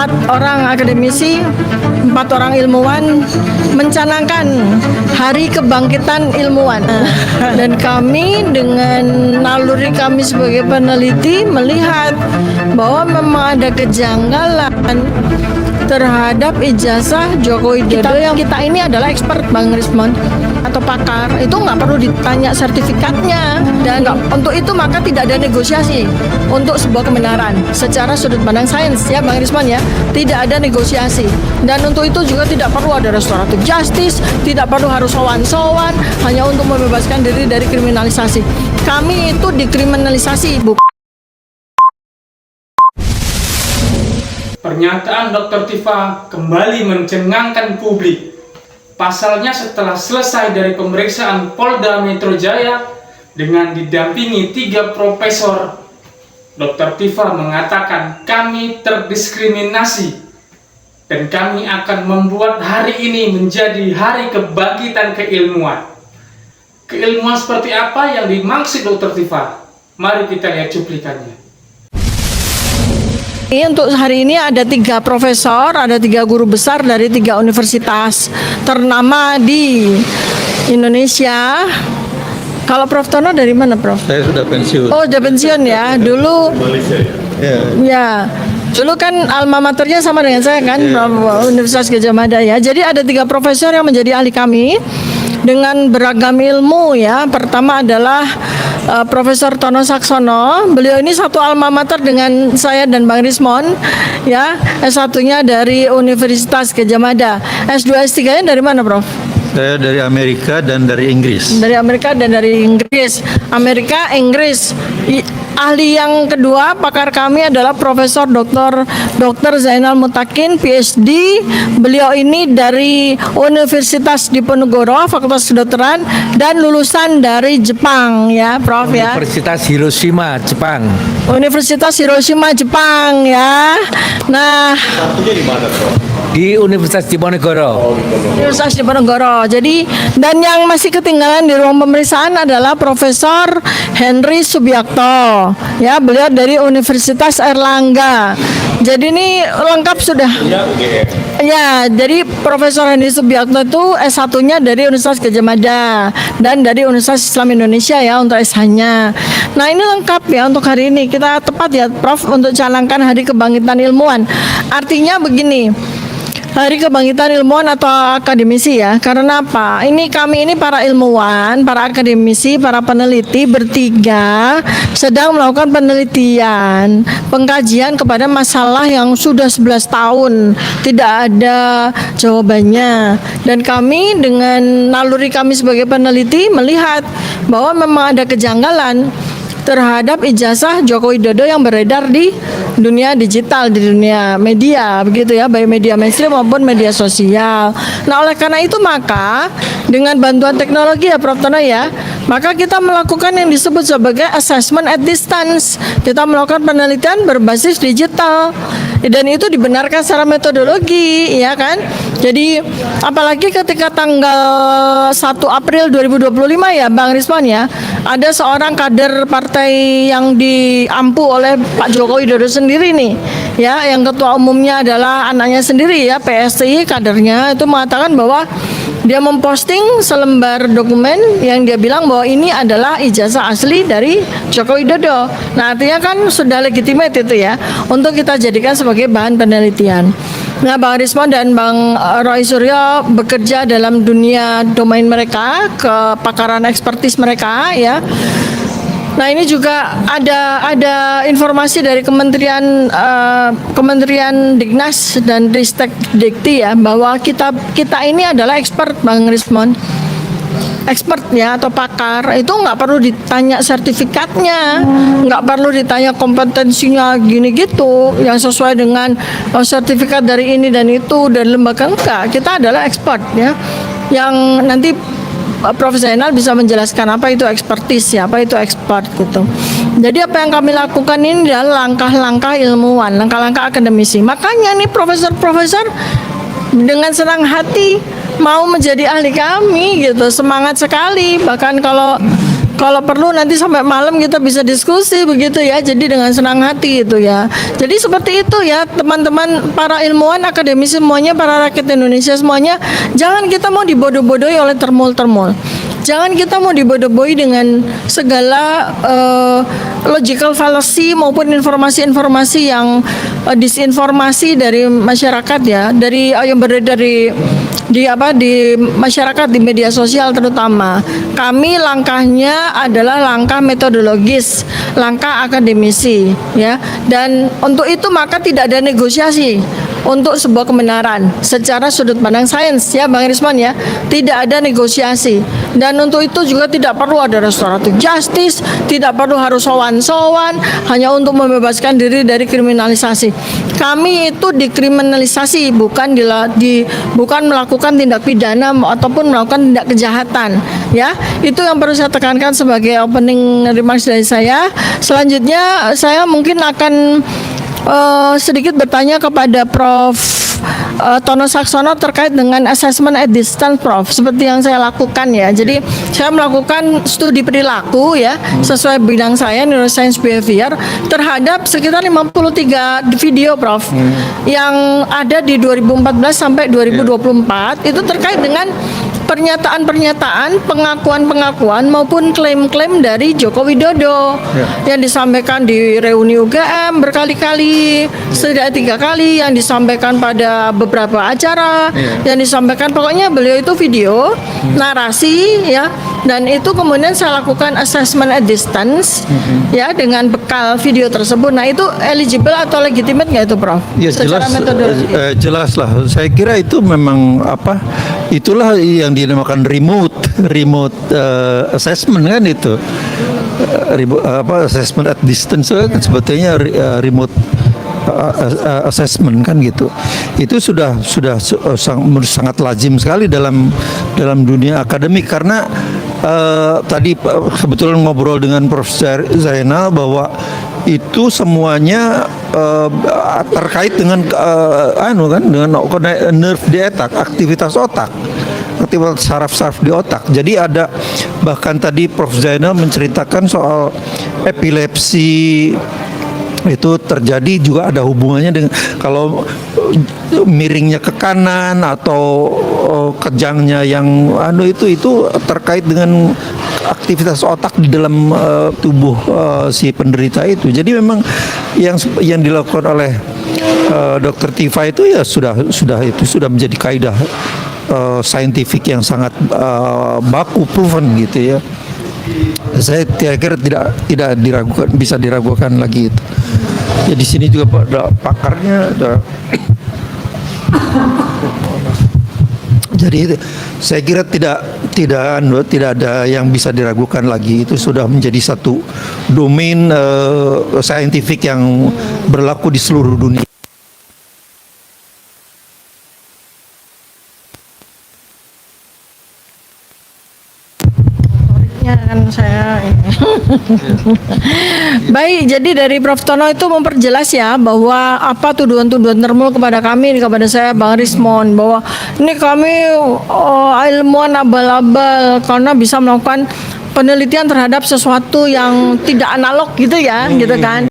4 orang akademisi, 4 orang ilmuwan mencanangkan Hari Kebangkitan Ilmuwan. Dan kami dengan naluri kami sebagai peneliti melihat bahwa memang ada kejanggalan terhadap ijazah Joko Widodo yang kita ini adalah expert Bang Rismon atau pakar, itu nggak perlu ditanya sertifikatnya, dan untuk itu maka tidak ada negosiasi untuk sebuah kebenaran secara sudut pandang sains ya Bang Rismon ya, tidak ada negosiasi, dan untuk itu juga tidak perlu ada restoratif justice, tidak perlu harus sowan-sowan hanya untuk membebaskan diri dari kriminalisasi. Kami itu dikriminalisasi, Bu. Pernyataan Dr. Tifa kembali mencengangkan publik. Pasalnya setelah selesai dari pemeriksaan Polda Metro Jaya dengan didampingi 3 profesor, Dr. Tifa mengatakan kami terdiskriminasi dan kami akan membuat hari ini menjadi hari kebangkitan keilmuan. Keilmuan seperti apa yang dimaksud Dr. Tifa? Mari kita lihat cuplikannya. Untuk hari ini ada 3 profesor, ada 3 guru besar dari 3 universitas ternama di Indonesia. Kalau Prof Tono dari mana, Prof? Saya sudah pensiun. Oh, sudah pensiun ya. Dulu Malaysia ya? Ya. Dulu kan alma maternya sama dengan saya kan, Universitas Gadjah Mada ya. Jadi ada 3 profesor yang menjadi ahli kami dengan beragam ilmu ya. Pertama adalah Profesor Tono Saksono. Beliau ini satu alma mater dengan saya dan Bang Rismon ya. S1-nya dari Universitas Gadjah Mada. S2 S3-nya dari mana, Prof? Saya dari Amerika dan dari Inggris. Dari Amerika dan dari Inggris. Amerika, Inggris. Ahli yang kedua, pakar kami adalah Profesor Dr. Zainal Mutakin, PhD. Beliau ini dari Universitas Diponegoro, Fakultas Kedokteran, dan lulusan dari Jepang ya, Prof ya. Universitas Hiroshima, Jepang. Universitas Hiroshima, Jepang ya. Nah, Satunya di mana, Prof? Di Universitas Diponegoro. Universitas Diponegoro. Jadi, dan yang masih ketinggalan di ruang pemeriksaan adalah Profesor Henry Subiakto. Ya, beliau dari Universitas Erlangga. Jadi ini lengkap sudah. Ya, jadi Profesor Henry Subiakto itu S1-nya dari Universitas Gadjah Mada dan dari Universitas Islam Indonesia ya untuk SH-nya. Nah, ini lengkap ya untuk hari ini. Kita tepat ya, Prof, untuk canangkan Hari Kebangkitan Ilmuwan. Artinya begini, Hari Kebangkitan Ilmuwan atau akademisi ya. Karena apa? Kami ini para ilmuwan, para akademisi, para peneliti bertiga sedang melakukan penelitian, pengkajian kepada masalah yang sudah 11 tahun tidak ada jawabannya. Dan kami dengan naluri kami sebagai peneliti melihat bahwa memang ada kejanggalan terhadap ijazah Joko Widodo yang beredar di dunia digital, di dunia media, begitu ya, baik media mainstream maupun media sosial. Nah, oleh karena itu maka dengan bantuan teknologi ya Prof Tono ya, maka kita melakukan yang disebut sebagai assessment at distance. Kita melakukan penelitian berbasis digital dan itu dibenarkan secara metodologi ya kan. Jadi apalagi ketika tanggal 1 April 2025 ya Bang Rismon ya, ada seorang kader partai yang diampu oleh Pak Joko Widodo sendiri nih ya, yang ketua umumnya adalah anaknya sendiri ya, PSI kadernya, itu mengatakan bahwa dia memposting selembar dokumen yang dia bilang bahwa ini adalah ijazah asli dari Joko Widodo. Nah, artinya kan sudah legitimate itu ya untuk kita jadikan sebagai bahan penelitian. Nah, Bang Rismon dan Bang Roy Suryo bekerja dalam dunia domain mereka, kepakaran ekspertis mereka ya. Nah, ini juga ada informasi dari Kementerian Dignas dan Ristek Dikti ya, bahwa kita ini adalah expert Bang Rismon. Expert ya atau pakar itu nggak perlu ditanya sertifikatnya, nggak perlu ditanya kompetensinya gini gitu yang sesuai dengan sertifikat dari ini dan itu dan lembaga, enggak. Kita adalah expert ya, yang nanti Prof Zainal bisa menjelaskan apa itu expertise ya, apa itu expert gitu. Jadi apa yang kami lakukan ini adalah langkah-langkah ilmuwan, langkah-langkah akademisi. Makanya nih profesor-profesor dengan senang hati mau menjadi ahli kami gitu, semangat sekali. Bahkan kalau Kalau perlu nanti sampai malam kita bisa diskusi begitu ya. Jadi dengan senang hati itu ya. Jadi seperti itu ya teman-teman para ilmuwan, akademisi semuanya, para rakyat Indonesia semuanya, jangan kita mau dibodoh-bodohi oleh termul-termul. Jangan kita mau dibodoh-bodohi dengan segala logical fallacy maupun informasi-informasi yang disinformasi dari masyarakat ya, dari yang beredar di masyarakat, di media sosial terutama. Kami langkahnya adalah langkah metodologis, langkah akademisi ya. Dan untuk itu maka tidak ada negosiasi untuk sebuah kebenaran secara sudut pandang sains ya Bang Risman ya. Tidak ada negosiasi. Dan untuk itu juga tidak perlu ada restoratif justice, tidak perlu harus sowan-sowan hanya untuk membebaskan diri dari kriminalisasi. Kami itu dikriminalisasi, bukan bukan melakukan tindak pidana ataupun melakukan tindak kejahatan ya. Itu yang perlu saya tekankan sebagai opening remarks dari saya. Selanjutnya saya mungkin akan sedikit bertanya kepada Prof. Tono Saksono terkait dengan assessment at distance, Prof. Seperti yang saya lakukan ya. Jadi saya melakukan studi perilaku ya sesuai bidang saya, neuroscience behavior, terhadap sekitar 53 video, Prof. Yang ada di 2014 sampai 2024 itu terkait dengan pernyataan-pernyataan, pengakuan-pengakuan maupun klaim-klaim dari Joko Widodo yang disampaikan di reuni UGM berkali-kali, setidaknya 3 kali, yang disampaikan pada beberapa acara, yang disampaikan, pokoknya beliau itu video, narasi ya, dan itu kemudian saya lakukan assessment at distance ya dengan bekal video tersebut. Nah itu eligible atau legitimate nggak itu, Prof? Ya Secara jelas, metodologi. jelas lah. Saya kira itu memang itulah yang dinamakan remote assessment kan itu. Assessment at distance kan sebetulnya remote assessment kan gitu. Itu sudah sangat lazim sekali dalam dunia akademik, karena tadi kebetulan ngobrol dengan Prof. Zainal bahwa itu semuanya terkait dengan dengan nerve di otak, aktivitas otak, aktivitas saraf-saraf di otak. Jadi ada, bahkan tadi Prof. Zainal menceritakan soal epilepsi itu terjadi juga ada hubungannya dengan kalau miringnya ke kanan atau kejangnya yang itu terkait dengan aktivitas otak di dalam tubuh si penderita itu. Jadi memang yang dilakukan oleh Dr. Tifa itu ya sudah menjadi kaidah saintifik yang sangat baku, proven gitu ya. Saya kira tidak diragukan, bisa diragukan lagi itu. Ya di sini juga ada pakarnya ada. Jadi saya kira tidak ada yang bisa diragukan lagi. Itu sudah menjadi satu domain saintifik yang berlaku di seluruh dunia. Kan saya baik, jadi dari Prof. Tono itu memperjelas ya bahwa apa tuduhan-tuduhan termul kepada kami, kepada saya Bang Rismon, bahwa ini kami ilmuwan abal-abal karena bisa melakukan penelitian terhadap sesuatu yang tidak analog gitu ya, gitu kan.